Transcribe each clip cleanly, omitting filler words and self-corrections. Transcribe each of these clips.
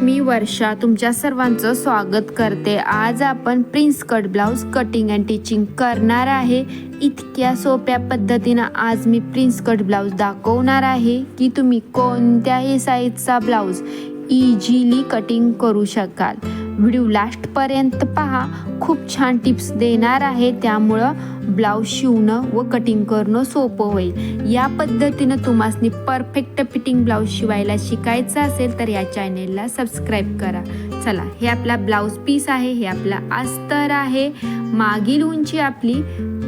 मी वर्षा तुमच्या सर्वांचं स्वागत करते। आज आपण prince cut blouse cutting and teaching करणार आहे। इतक्या सोप्या पद्धतीने आज मी प्रिन्स कट ब्लाउज दाखवणार आहे की तुम्ही कोणत्याही साईजचा ब्लाउज इझिली कटिंग करू शकाल। व्हिडिओ लास्ट पर्यंत पहा, खूप छान टिप्स देणार आहे, त्यामुळं ब्लाउज शिवणं व कटिंग करणं सोपं होईल। या पद्धतीने तुम्हाला परफेक्ट फिटिंग ब्लाउज शिवायला शिकायचं असेल तर या चॅनेलला सबस्क्राईब करा। चला, हे आपला ब्लाउज पीस आहे, हे आपला अस्तर आहे। मागील उंची आपली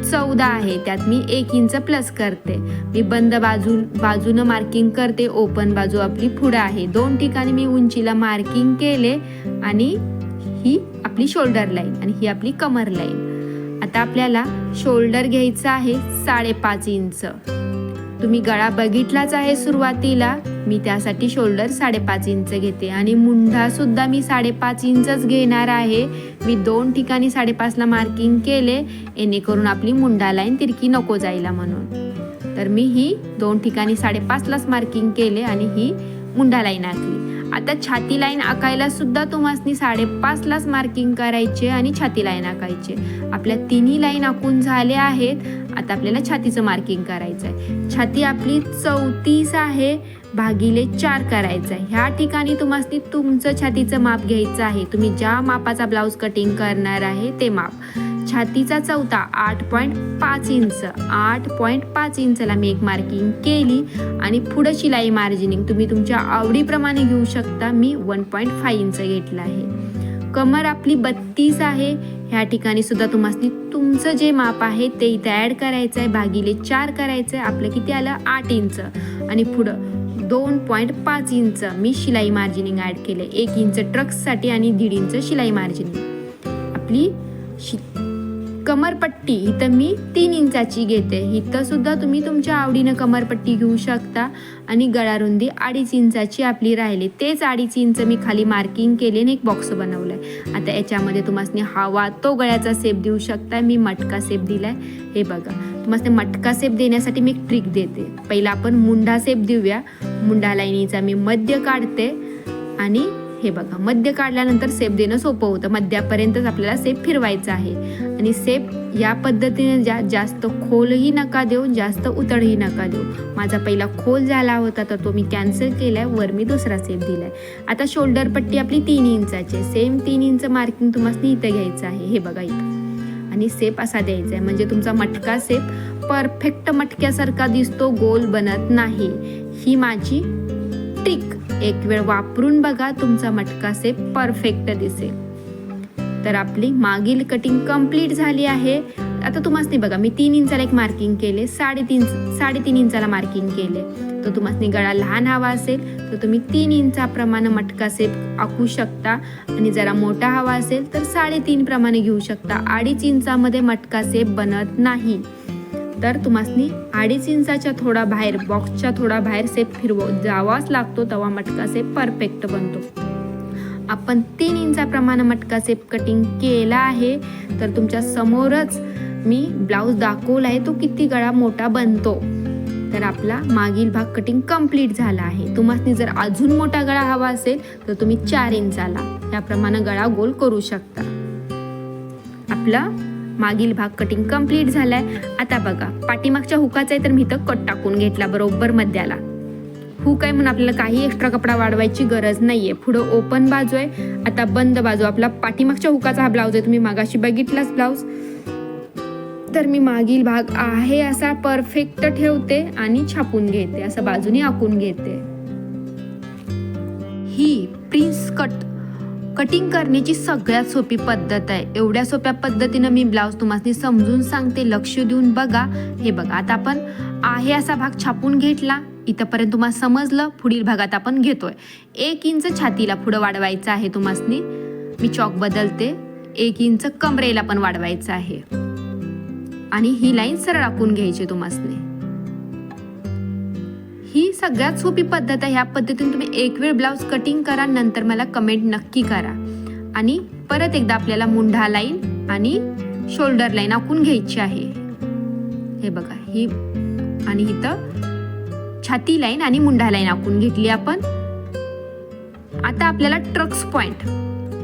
14 आहे, त्यात मी 1 इंच प्लस करते। मी बंद बाजूनं मार्किंग करते, ओपन बाजू आपली पुढे आहे। 2 ठिकाणी मी उंचीला मार्किंग केले आणि ही आपली शोल्डर लाईन आणि ही आपली कमर लाईन। आता आपल्याला शोल्डर घ्यायचा आहे 5.5 इंच। तुम्ही गळा बघितलाच आहे सुरुवातीला, मी त्यासाठी शोल्डर 5.5 इंच घेते आणि मुंढा सुद्धा मी 5.5 इंचच घेणार आहे। मी 2 ठिकाणी 5.5 ला मार्किंग केले, जेणेकरून आपली मुंढा लाईन तिरकी नको जायला म्हणून। तर मी ही 2 ठिकाणी 5.5 लाच मार्किंग केले आणि ही मुंढा लाईन आखली। आता छाती लाईन आखायला सुद्धा तुम्हाला 5.5 लाच मार्किंग करायचे आणि छाती लाईन आखायचे। आपल्या तिन्ही लाईन आखून झाले आहेत। आता आपल्याला छातीचं मार्किंग करायचं आहे। छाती आपली 34 आहे, भागिले 4 करायचं आहे। ह्या ठिकाणी तुम्हाला तुमचं छातीचं माप घ्यायचं आहे। तुम्ही ज्या मापाचा ब्लाउज कटिंग करणार आहे ते माप। छातीचा चौथा 8.5 इंच, 8.5 इंचला मी एक मार्किंग केली आणि पुढे शिलाई मार्जिनिंग तुम्ही तुमच्या आवडीप्रमाणे घेऊ शकता। मी 1.5 इंच घेतला आहे। कमर आपली 32 आहे, ह्या ठिकाणी सुद्धा तुम्हाला तुमचं जे माप आहे ते इथे ॲड करायचं आहे, भागिले 4 करायचं आहे। आपलं किती आलं 8 इंच आणि पुढं 2.5 इंच मी शिलाई मार्जिनिंग ॲड केले। 1 इंच ट्रक्ससाठी आणि 1.5 इंच शिलाई मार्जिनिंग। आपली कमरपट्टी इथं मी 3 इंचाची घेते। इथं सुद्धा तुम्ही तुमच्या आवडीनं कमरपट्टी घेऊ शकता आणि गळारुंदी 2.5 इंचाची आपली राहिली। तेच 2.5 इंच मी खाली मार्किंग केले आणि एक बॉक्स बनवलाय। आता याच्यामध्ये तुम्हाला हवा तो गळ्याचा शेप देऊ शकता। मी मटका शेप दिलाय, हे बघा। तुम्हाला मटका शेप देण्यासाठी मी एक ट्रिक देते। पहिला आपण मुंढा शेप देऊया। मुंढा लाईनीचा मी मध्य काढते आणि हे बघा, मध्य काढल्यानंतर शेप देणं सोपं होतं। मध्यापर्यंतच आपल्याला शेप फिरवायचा आहे आणि शेप या पद्धतीने जास्त खोलही नका देऊ, जास्त उतळही नका देऊ। माझा पहिला खोल झाला होता तर तो मी कॅन्सल केलाय, वर मी दुसरा शेप दिलाय। आता शोल्डर पट्टी आपली 3 इंचाची, सेम 3 इंच मार्किंग तुम्हाला इथं घ्यायचं आहे, हे बघा इथं, आणि शेप असा द्यायचा आहे म्हणजे तुमचा मटका शेप परफेक्ट मटक्यासारखा दिसतो, गोल बनत नाही। ही माझी ट्रिक एक वेळ वापरून बघा, तुमचा मटका शेप परफेक्ट दिसेल। तर आपली मागील कटिंग कंप्लीट झाली आहे। आता तुम्हाला बघा, मी 3 इंचाला एक मार्किंग केले, 3.5 इंचाला मार्किंग केले। तर तुम्हाला गळा लहान हवा असेल तर तुम्ही 3 इंचाप्रमाणे मटका शेप आखू शकता आणि जरा मोठा हवा असेल तर 3.5 प्रमाणे घेऊ शकता। 2.5 इंचामध्ये मटका शेप बनत नाही, तर तुम्हाला 2.5 इंचाच्या थोडा बाहेर, बॉक्सच्या थोडा बाहेर शेप जावाच लागतो, तेव्हा मटका शेप परफेक्ट बनतो। आपण 3 इंचाप्रमाणे मटका शेप कटिंग केला आहे, तर तुमच्या समोरच मी ब्लाऊज दाखवला आहे तो किती गळा मोठा बनतो। तर आपला मागील भाग कटिंग कंप्लीट झाला आहे। तुम्हाला जर अजून मोठा गळा हवा असेल तर तुम्ही 4 इंचाला याप्रमाणे गळा गोल करू शकता। आपला मागील भाग कटिंग कंप्लीट झालाय। आता बघा, पाठीमागच्या हुकाचा आहे तर मी इथं कट टाकून घेतला बरोबर मध्याला। हुक आहे म्हणून आपल्याला काही एक्स्ट्रा कपडा वाढवायची गरज नाहीये। पुढं ओपन बाजू आहे, आता बंद बाजू। आपला पाठीमागच्या हुकाचा हा ब्लाऊज आहे, तुम्ही मागाशी बघितलाच ब्लाऊज। तर मी मागील भाग आहे असा परफेक्ट ठेवते आणि छापून घेते, असं बाजूने आखून घेते। ही प्रिन्स कटिंग करण्याची सगळ्यात सोपी पद्धत आहे। एवढ्या सोप्या पद्धतीनं मी ब्लाऊज तुम्हाला समजून सांगते, लक्ष देऊन बघा। हे बघा, आता आपण आहे असा भाग छापून घेतला, इथंपर्यंत तुम्हाला समजलं। पुढील भागात आपण घेतोय 1 इंच छातीला पुढं वाढवायचं आहे तुम्हाला। मी चॉक बदलते, 1 इंच कमरेला पण वाढवायचं आहे आणि ही लाईन सरळ आखून घ्यायची तुम्हाला। ही सगळ्यात सोपी पद्धत आहे। ह्या पद्धतीने तुम्ही एक वेळ ब्लाऊज कटिंग करा, नंतर मला कमेंट नक्की करा। आणि परत एकदा आपल्याला मुंढा लाईन आणि शोल्डर लाईन आखून घ्यायची आहे, हे बघा। ही आणि इथं छाती लाईन आणि मुंढा लाईन आखून घेतली आपण। आता आपल्याला ट्रक्स पॉईंट,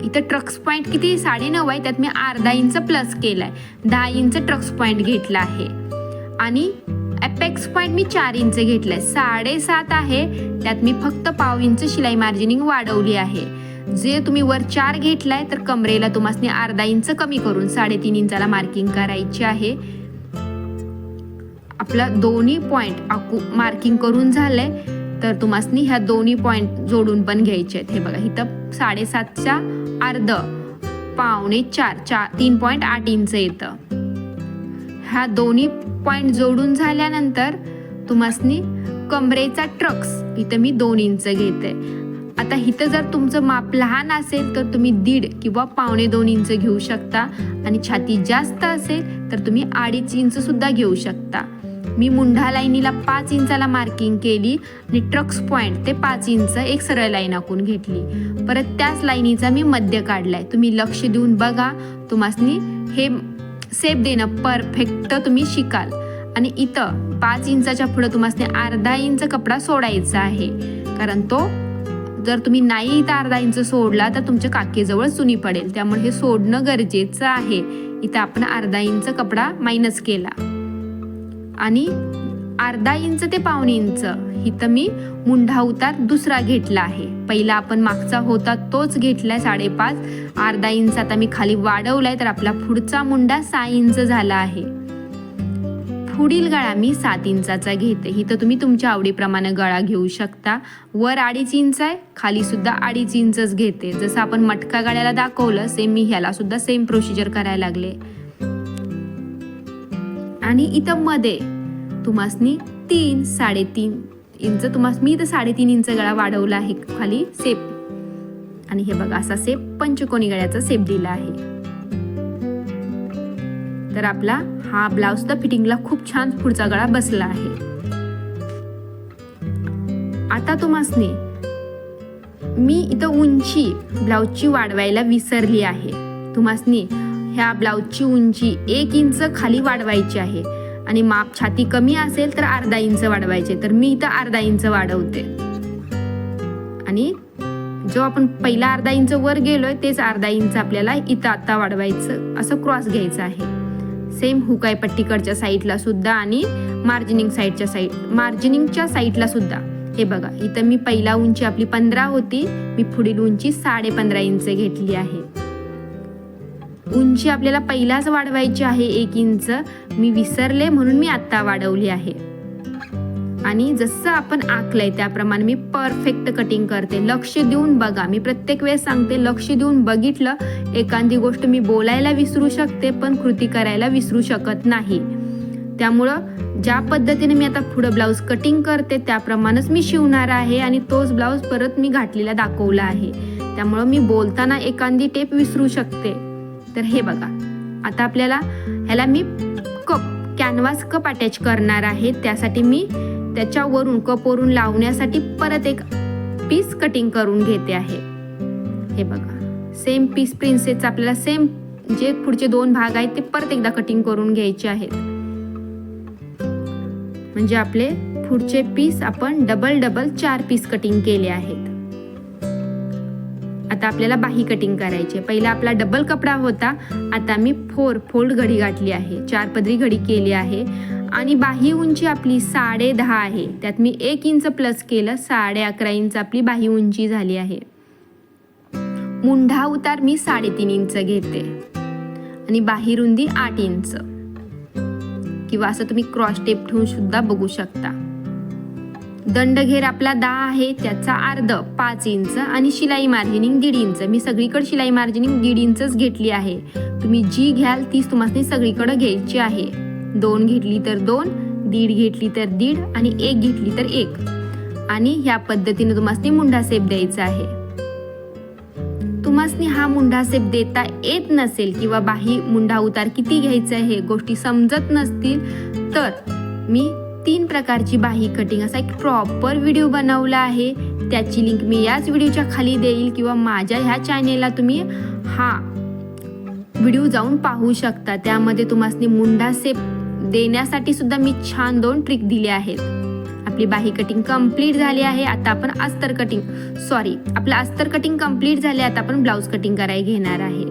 इथं ट्रक्स पॉईंट किती 9.5 आहे, त्यात मी अर्धा इंच प्लस केलाय, 10 इंच ट्रक्स पॉईंट घेतला आहे. आणि अपेक्स पॉईंट मी 4 इंच घेतलाय, 7.5 आहे, त्यात मी फक्त पाव इंच शिलाई मार्जिनिंग वाढवली आहे. जे तुम्ही वर 4 घेतलाय तर कमरेला तुम्हाला अर्धा इंच कमी करून 3.5 इंचाला मार्किंग करायची आहे. आपला दोन्ही पॉईंट मार्किंग करून झालंय, तर तुम्हाला ह्या दोन्ही पॉईंट जोडून पण घ्यायचे आहेत. हे बघा, इथं 7.5च्या अर्ध 3.4 3.8 इंच येतं. ह्या दोन्ही पॉईंट जोडून झाल्यानंतर तुम्हाला कमरेचा ट्रक्स इथं मी 2 इंच घेते. आता इथं जर तुमचं माप लहान असेल तर तुम्ही 1.5 किंवा 2.25 इंच घेऊ शकता, आणि छाती जास्त असेल तर तुम्ही 2.5 इंच सुद्धा घेऊ शकता. मी मुंढा लाईनीला 5 इंचाला मार्किंग केली आणि ट्रक्स पॉईंट ते 5 इंच एक सरळ लाईन आखून घेतली. परत त्याच लाईनीचा मी मध्य काढलाय. तुम्ही लक्ष देऊन बघा, तुम्हाला हे सेप देणं परफेक्ट तुम्ही शिकाल. आणि इथं 5 इंचाच्या पुढे तुम्हाला अर्धा इंच कपडा सोडायचा आहे, कारण तो जर तुम्ही नाही इथं अर्धा इंच सोडला तर तुमच्या काकेजवळ चुनी पडेल, त्यामुळे हे सोडणं गरजेचं आहे. इथं आपण अर्धा इंच कपडा मायनस केला आणि अर्धा इंच ते 1.25 इंच इथं मी मुंढा उतार दुसरा घेतला आहे. पहिला आपण मागचा होता तोच घेतलाय 5.5, अर्धा इंच आता मी खाली वाढवलाय, तर आपला पुढचा मुंडा 6 इंच झाला आहे. पुढील गळा मी 7 इंचाचा घेते. इथं तुम्ही तुमच्या आवडीप्रमाणे गळा घेऊ शकता. वर 2.5 इंच आहे, खाली सुद्धा 2.5 इंचच घेते. जसं आपण मटका गळ्याला दाखवलं सेम मी ह्याला सुद्धा सेम प्रोसिजर करायला लागले. आणि इथं मध्ये तुम्हाला 3 3.5 इंच मी इथं 3.5 इंच गळा वाढवला आहे खाली सेप. आणि हे बघा, असा सेप पंचकोनी गळ्याचा सेप दिला आहे. तर आपला हा ब्लाउज सुद्धा फिटिंगला खूप छान पुढचा गळा बसला आहे. आता तुम्हाला मी इथं उंची ब्लाउजची वाढवायला विसरली आहे. तुम्हाला ह्या ब्लाउजची उंची 1 इंच खाली वाढवायची आहे, आणि माप छाती कमी असेल तर अर्धा इंच वाढवायचे, तर मी इथं अर्धा इंच वाढवते. आणि जो आपण पहिला अर्धा इंच वर गेलोय तेच अर्धा इंच आपल्याला इथं आता वाढवायचं, असं क्रॉस घ्यायचं आहे. सेम हुकाय पट्टीकडच्या साईडला सुद्धा आणि मार्जिनिंगच्या साईडला सुद्धा. हे बघा, इथं मी पहिला उंची आपली 15 होती, मी पुढील उंची 15.5 इंच घेतली आहे. उंची आपल्याला पहिलाच वाढवायची आहे 1 इंच, मी विसरले म्हणून मी आत्ता वाढवली आहे. आणि जसं आपण आखलंय त्याप्रमाणे मी परफेक्ट कटिंग करते. लक्ष देऊन बघा, मी प्रत्येक वेळेस सांगते, लक्ष देऊन बघितलं एखादी गोष्ट मी बोलायला विसरू शकते पण कृती करायला विसरू शकत नाही. त्यामुळं ज्या पद्धतीने मी आता पुढं ब्लाऊज कटिंग करते त्याप्रमाणेच मी शिवणार आहे, आणि तोच ब्लाऊज परत मी घातलेला दाखवला आहे. त्यामुळं मी बोलताना एखादी टेप विसरू शकते. तर हे बघा, आता आपल्याला ह्याला मी कॅनव्हास कप अटॅच करणार आहे. त्यासाठी मी त्याच्यावरून कपवरून लावण्यासाठी परत एक पीस कटिंग करून घेते आहे. हे बघा, सेम पीस प्रिन्सेसचा आपल्याला सेम जे पुढचे 2 भाग आहेत ते परत एकदा कटिंग करून घ्यायचे आहेत. म्हणजे आपले पुढचे पीस आपण डबल 4 पीस कटिंग केले आहेत. आता आपल्याला बाही कटिंग करायची. पहिला आपला डबल कपडा होता, आता मी 4 फोल्ड घडी गाठली आहे, 4 पदरी घडी केली आहे. आणि बाही उंची आपली 10.5 आहे, त्यात मी 1 इंच प्लस केलं, 11.5 इंच आपली बाही उंची झाली आहे. मुंढा उतार मी 3.5 इंच घेते, आणि बाही रुंदी 8 इंच, किंवा असं तुम्ही क्रॉस टेप ठेवून सुद्धा बघू शकता. दंडघेर आपला 10 आहे, त्याचा अर्ध 5 इंच, आणि शिलाई मार्जिनिंग 1.5 इंच. मी सगळीकडे शिलाई मार्जिनिंग 1.5 इंचच घेतली आहे. तुम्ही जी घ्याल तीच तुम्हाला सगळीकडे घ्यायची आहे. 2 घेतली तर 2, 1.5 घेतली तर 1.5, आणि 1 घेतली तर 1. आणि ह्या पद्धतीने तुम्हाला मुंढा सेप द्यायचा आहे. तुम्हाला हा मुंढा सेप देता येत नसेल किंवा बाही मुंढा उतार किती घ्यायचा आहे गोष्टी समजत नसतील, तर मी 3 प्रकारची बाही कटिंग असा एक प्रॉपर व्हिडिओ बनवला आहे. त्याची लिंक मी याच व्हिडिओच्या खाली देईल, किंवा माझ्या ह्या चॅनेलला तुम्ही हा व्हिडिओ जाऊन पाहू शकता. त्यामध्ये तुम्हाला मुंढा सेप देण्यासाठी सुद्धा मी छान 2 ट्रिक दिले आहेत. आपली बाही कटिंग कंप्लीट झाली आहे. आता आपण आपलं अस्तर कटिंग कंप्लीट झाले. आता आपण ब्लाऊज कटिंग करायला घेणार आहे.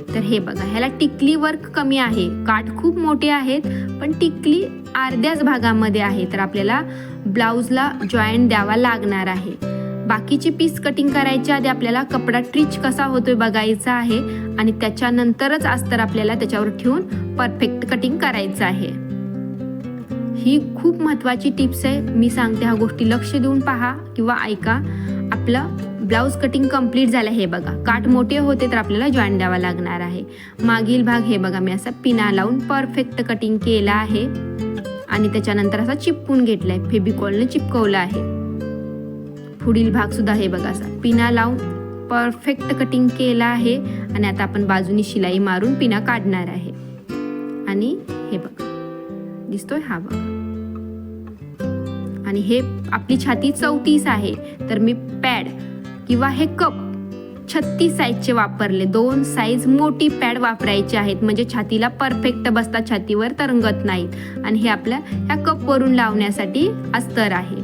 तर हे बघा, ह्याला टिकली वर्क कमी आहे, काठ खूप मोठे आहेत, पण टिकली अर्ध्याच भागामध्ये आहे. तर आपल्याला ब्लाऊजला जॉईंट द्यावा लागणार आहे. बाकीची पीस कटिंग करायच्या आधी आपल्याला कपडा ट्रिच कसा होतोय बघायचा आहे आणि त्याच्यानंतरच अस्तर आपल्याला त्याच्यावर ठेवून परफेक्ट कटिंग करायचं आहे. ही खूप महत्त्वाची टिप्स आहे. मी सांगते, ह्या गोष्टी लक्ष देऊन पहा किंवा ऐका. आपलं ब्लाऊज कटिंग कंप्लीट झालं. हे बघा, काठ मोठे होते तर आपल्याला जॉईंट द्यावा लागणार आहे. मागील भाग हे बघा, मी असा पिना लावून परफेक्ट कटिंग केला आहे आणि त्याच्यानंतर असा चिपकून घेतलाय, फेबिकॉलने चिपकवला आहे. पुढील भाग सुद्धा हे बघा, असा पिना लावून परफेक्ट कटिंग केला आहे आणि आता आपण बाजूनी शिलाई मारून पिना काढणार आहे. आणि हे बघा, दिसतोय हा बघा. आणि हे आपली छाती 34 आहे, तर मी पॅड किंवा हे कप 36 साईजचे वापरले. 2 साईज मोठी पॅड वापरायची आहेत, म्हणजे छातीला परफेक्ट बसतात, छातीवर तरंगत नाहीत. आणि हे आपल्या ह्या कपवरून लावण्यासाठी अस्तर आहे.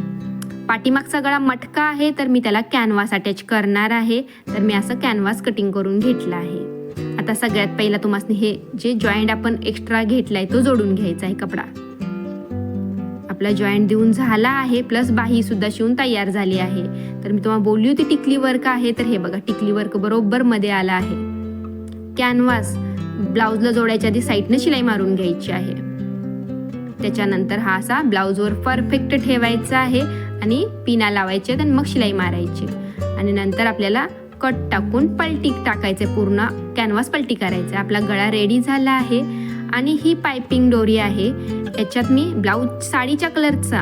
पाठीमागचा गळा मटका आहे, तर मी त्याला कॅनव्हास अटॅच करणार आहे. तर मी असं कॅनव्हास कटिंग करून घेतला आहे. आता सगळ्यात पहिला तुम्हाला हे जे जॉईंट आपण एक्स्ट्रा घेतलाय तो जोडून घ्यायचा आहे. कपडा आपला जॉईंट देऊन झाला आहे, प्लस बाही सुद्धा शिवून तयार झाली आहे. तर मी तुम्हाला बोलली होती टिकली वर्क आहे, तर हे बघा, टिकली वर्क बरोबर मध्ये आला आहे. कॅनव्हास ब्लाऊजला जोडायच्या आधी साईडनं शिलाई मारून घ्यायची आहे. त्याच्यानंतर हा असा ब्लाऊजवर परफेक्ट ठेवायचा आहे आणि पिना लावायचे आणि मग शिलाई मारायची. आणि नंतर आपल्याला कट टाकून पलटी टाकायचे, पूर्ण कॅनव्हास पलटी करायचे. आपला गळा रेडी झाला आहे. आणि ही पायपिंग दोरी आहे, याच्यात मी ब्लाऊज साडीच्या कलरचा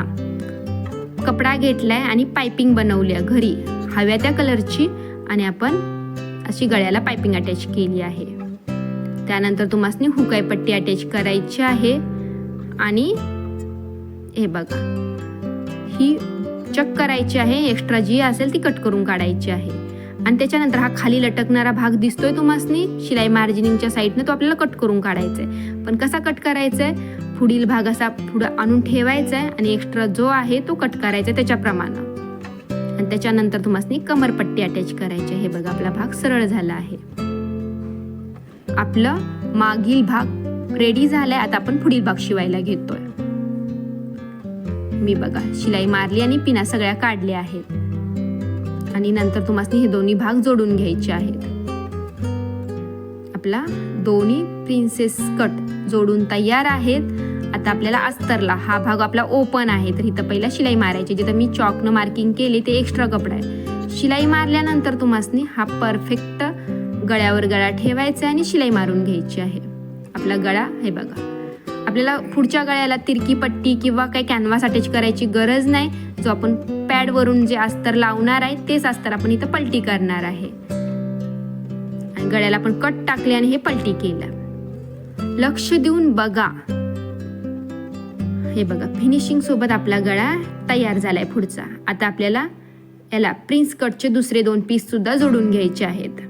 कपडा घेतलाय आणि पायपिंग बनवली आहे घरी हव्या त्या कलरची. आणि आपण अशी गळ्याला पायपिंग अटॅच केली आहे. त्यानंतर तुम्हाला हुकाई पट्टी अटॅच करायची आहे. आणि हे बघा, ही चक करायची आहे, एक्स्ट्रा जी असेल ती कट करून काढायची आहे. आणि त्याच्यानंतर हा खाली लटकणारा भाग दिसतोय तुम्हासनी शिलाई मार्जिनिंगच्या साईडनं, तो आपल्याला कट करून काढायचा आहे. पण कसा कट करायचा आहे, पुढील भाग असा पुढं आणून ठेवायचा आहे आणि एक्स्ट्रा जो आहे तो कट करायचा त्याच्याप्रमाणे. आणि त्याच्यानंतर तुम्हासनी कमरपट्टी अटॅच करायची आहे. हे बघा, आपला भाग सरळ झाला आहे. आपलं मागील भाग रेडी झालाय. आता आपण पुढील भाग शिवायला घेतोय. मी बघा शिलाई मारली आणि पिना सगळ्या काढल्या आहेत. आणि नंतर तुम्हाला हे दोन्ही भाग जोडून घ्यायचे आहेत. आपला दोन्ही प्रिन्सेस कट जोडून तयार आहेत. आता आपल्याला अस्तरला हा भाग आपला ओपन आहे, तर इथं पहिला शिलाई मारायची. जिथं मी चॉकनं मार्किंग केले ते एक्स्ट्रा कपडा आहे. शिलाई मारल्यानंतर तुम्हाला हा परफेक्ट गळ्यावर गळा ठेवायचा आणि शिलाई मारून घ्यायची आहे. आपला गळा हे बघा, आपल्याला पुढच्या गळ्याला तिरकी पट्टी किंवा काही कॅनव्हास अटॅच करायची गरज नाही. जो आपण पॅड वरून जे अस्तर लावणार आहे तेच अस्तर आपण इथं पलटी करणार आहे. आणि गळ्याला आपण कट टाकले आणि हे पलटी केलं. लक्ष देऊन बघा. हे बघा, फिनिशिंग सोबत आपला गळा तयार झालाय पुढचा. आता आपल्याला याला प्रिन्स कटचे दुसरे 2 पीस सुद्धा जोडून घ्यायचे आहेत.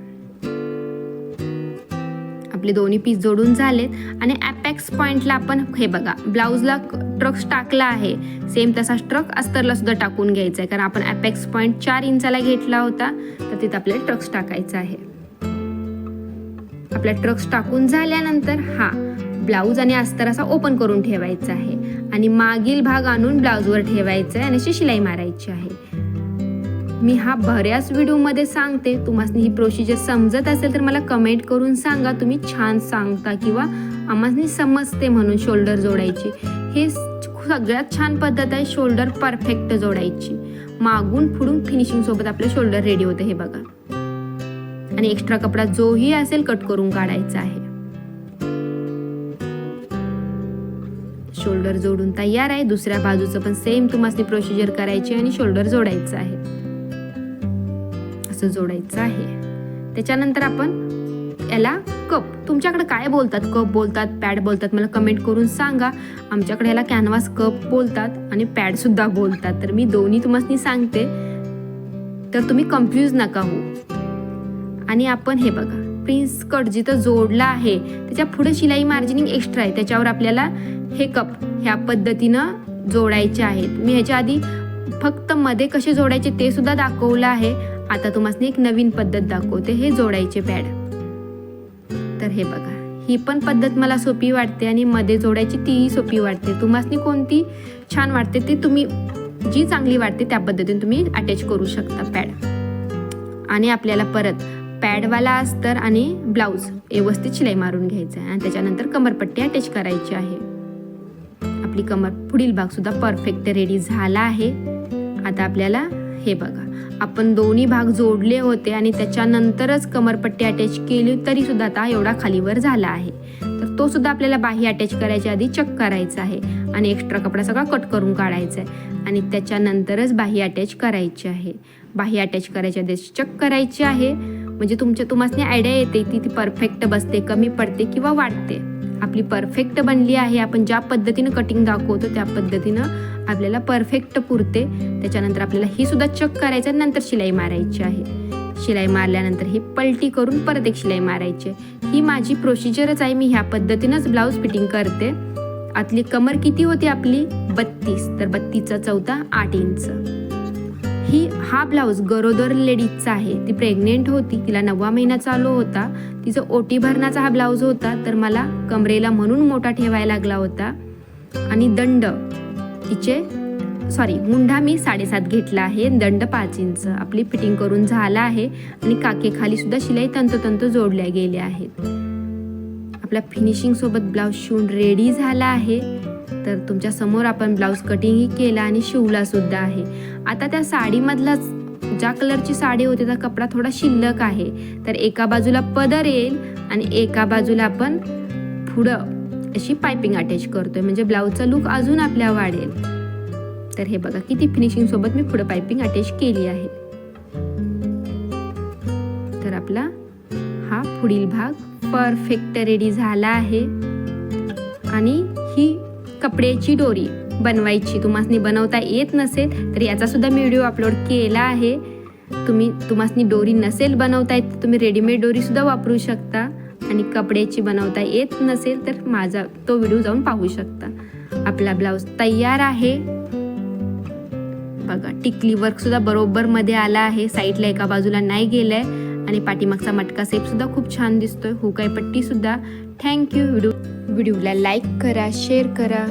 आपले दोन्ही पीस जोडून झालेत. आणि अपेक्स पॉइंटला आपण हे बघा, ब्लाऊजला ट्रक्स टाकला आहे, सेम तसा ट्रक अस्तरला सुद्धा टाकून घ्यायचा आहे. कारण आपण अपेक्स पॉइंट 4 इंचाला घेतला होता, तर तिथं आपल्याला ट्रक्स टाकायचा आहे. आपल्या ट्रक्स टाकून झाल्यानंतर हा ब्लाऊज आणि अस्तर असा ओपन करून ठेवायचा आहे. आणि मागील भाग आणून ब्लाऊजवर ठेवायचा आहे आणि अशी शिलाई मारायची आहे. मी हा बऱ्याच व्हिडिओमध्ये सांगते. तुम्हाला ही प्रोसिजर समजत असेल तर मला कमेंट करून सांगा. तुम्ही छान सांगता किंवा आम्हाला समजते म्हणून शोल्डर जोडायची. हे सगळ्यात छान पद्धत आहे शोल्डर परफेक्ट जोडायची. मागून पुढून फिनिशिंग सोबत आपलं शोल्डर रेडी होतं. हे बघा. आणि एक्स्ट्रा कपडा जोही असेल कट करून काढायचा आहे. शोल्डर जोडून तयार आहे. दुसऱ्या बाजूचं पण सेम तुम्हाला प्रोसिजर करायची आणि शोल्डर जोडायचं आहे. असं जोडायचं आहे. त्याच्यानंतर आपण याला कप, तुमच्याकडे काय बोलतात, कप बोलतात, पॅड बोलतात, मला कमेंट करून सांगा. आमच्याकडे याला कॅनव्हास कप बोलतात आणि पॅड सुद्धा बोलतात. तर मी दोन्ही तुम्हाला सांगते, तर तुम्ही कन्फ्यूज नका हो. आणि आपण हे बघा, प्रिन्स कट जिथं जोडला आहे त्याच्या पुढे शिलाई मार्जिनिंग एक्स्ट्रा आहे, त्याच्यावर आपल्याला हे कप ह्या पद्धतीनं जोडायचे आहेत. मी ह्याच्या आधी फक्त मध्ये कसे जोडायचे ते सुद्धा दाखवलं आहे. आता तुम्हाला एक नवीन पद्धत दाखवते, हे जोडायचे पॅड. तर हे बघा, ही पण पद्धत मला सोपी वाटते आणि मध्ये जोडायची तीही सोपी वाटते. तुम्हाला कोणती छान वाटते ते तुम्ही, जी चांगली वाटते त्या पद्धतीने तुम्ही अटॅच करू शकता पॅड. आणि आपल्याला परत पॅडवाला अस्तर आणि ब्लाऊज व्यवस्थित शिलाई मारून घ्यायचं आहे आणि त्याच्यानंतर कमरपट्टी अटॅच करायची आहे. आपली कमर पुढील भाग सुद्धा परफेक्ट रेडी झाला आहे. आता आपल्याला हे बघा, आपण दोन्ही भाग जोडले होते आणि त्याच्यानंतरच कमरपट्टी अटॅच केली तरी सुद्धा आता एवढा खालीवर झाला आहे. तर तो सुद्धा आपल्याला बाही अटॅच करायच्या आधी चेक करायचा आहे आणि एक्स्ट्रा कपडा सगळा कट करून काढायचा आहे आणि त्याच्यानंतरच बाही अटॅच करायची आहे. बाही अटॅच करायच्या आधी चेक करायची आहे, म्हणजे तुम्हाला आयडिया येते ती परफेक्ट बसते, कमी पडते किंवा वाढते. आपली परफेक्ट बनली आहे. आपण ज्या पद्धतीनं कटिंग दाखवतो त्या पद्धतीनं आपल्याला परफेक्ट पुरते. त्याच्यानंतर आपल्याला ही सुद्धा चेक करायचं आहे, नंतर शिलाई मारायची आहे. शिलाई मारल्यानंतर ही पलटी करून परत एक शिलाई मारायची. ही माझी प्रोसिजरच आहे. मी ह्या पद्धतीनंच ब्लाऊज फिटिंग करते. आतली कमर किती होती आपली 32, तर 32चा चौथा 8 इंच. हा ब्लाऊज गरोदर लेडीजचा आहे. ती प्रेग्नेंट होती, तिला 9वा महिना चालू होता. तिचं ओटी भरण्याचा हा ब्लाऊज होता, तर मला कमरेला म्हणून मोठा ठेवायला लागला होता. आणि दंड मुंढा मी 7.5 घेतला आहे, दंड 5 इंच. आपली फिटिंग करून झाला आहे आणि काके खाली सुद्धा शिलाई तंतोतंत जोडल्या गेल्या आहेत. आपला फिनिशिंग सोबत ब्लाऊज शिवून रेडी झाला आहे. तर तुमच्या समोर आपण ब्लाऊज कटिंगही केला आणि शिवला सुद्धा आहे. आता त्या साडीमधला ज्या कलरची साडी होती त्याचा कपडा थोडा शिल्लक आहे, तर एका बाजूला पदर येईल आणि एका बाजूला आपण पुढं अशी पायपिंग अटॅच करतोय, म्हणजे ब्लाऊजचा लुक अजून आपल्या वाढेल. तर हे बघा, किती फिनिशिंग सोबत मी पुढं पायपिंग अटॅच केली आहे. तर आपला हा पुढील भाग परफेक्ट रेडी झाला आहे. आणि ही कपड्याची दोरी बनवायची, तुम्हाला बनवता येत नसेल तर याचा सुद्धा मी व्हिडिओ अपलोड केला आहे. तुम्हाला दोरी नसेल बनवता येत तर तुम्ही रेडीमेड दोरी सुद्धा वापरू शकता. आणि कपड्याची बनवता येत नसेल तर माझा तो व्हिडिओ जाऊन पाहू शकता. आपला ब्लाऊज तयार आहे. बघा, टिकली वर्क सुद्धा बरोबर मध्ये आला आहे, साईडला एका बाजूला नाही गेलाय आणि पाठीमागचा मटका सेप सुद्धा खूप छान दिसतोय. हुकाई पट्टी सुद्धा. थँक्यू. व्हिडिओला लाईक करा, शेअर करा.